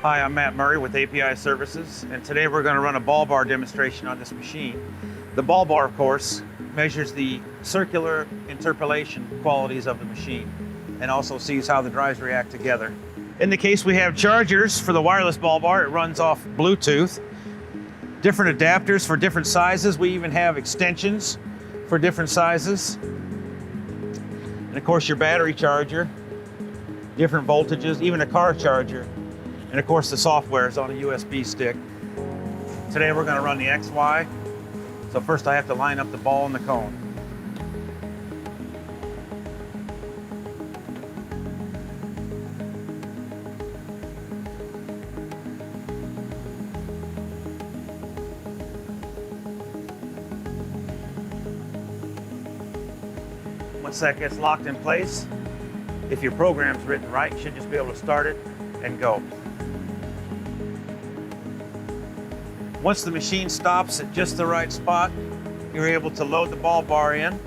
Hi, I'm Matt Murray with API Services, and today we're going to run a ball bar demonstration on this machine. The ball bar, of course, measures the circular interpolation qualities of the machine and also sees how the drives react together. In the case we have chargers for the wireless ball bar, it runs off Bluetooth. Different adapters for different sizes. We even have extensions for different sizes. And of course your battery charger, different voltages, even a car charger. And of course the software is on a USB stick. Today we're going to run the XY. So first I have to line up the ball and the cone. Once that gets locked in place, if your program's written right, you should just be able to start it and go. Once the machine stops at just the right spot, you're able to load the ball bar in.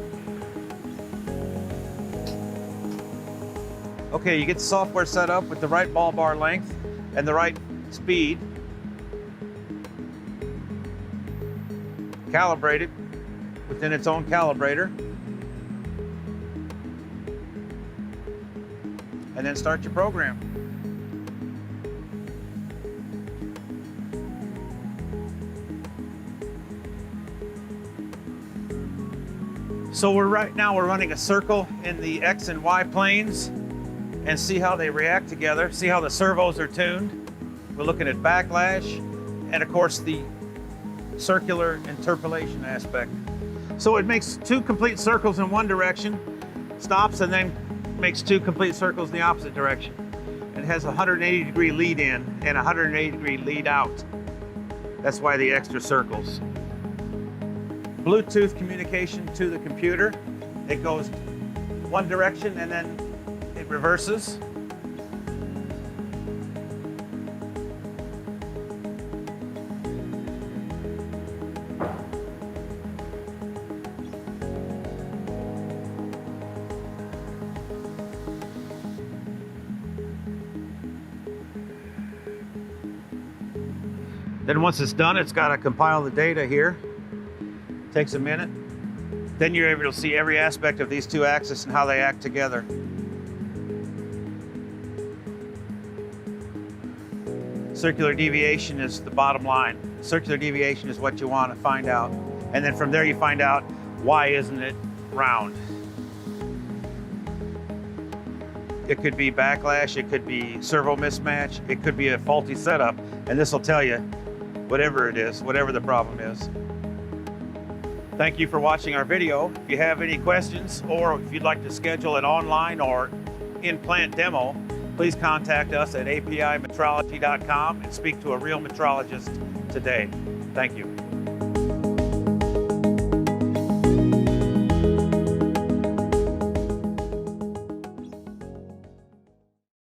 Okay, you get the software set up with the right ball bar length and the right speed. Calibrated within its own calibrator. And then start your program. So right now we're running a circle in the X and Y planes and see how they react together, see how the servos are tuned. We're looking at backlash and of course the circular interpolation aspect. So it makes two complete circles in one direction, stops, and then makes two complete circles in the opposite direction. It has a 180-degree lead in and a 180-degree lead out. That's why the extra circles. Bluetooth communication to the computer. It goes one direction and then it reverses. Then once it's done, it's got to compile the data here. Takes a minute. Then you're able to see every aspect of these two axes and how they act together. Circular deviation is the bottom line. Circular deviation is what you want to find out. And then from there you find out, why isn't it round? It could be backlash, it could be servo mismatch, it could be a faulty setup, and this will tell you whatever it is, whatever the problem is. Thank you for watching our video. If you have any questions or if you'd like to schedule an online or in-plant demo, please contact us at apimetrology.com and speak to a real metrologist today. Thank you.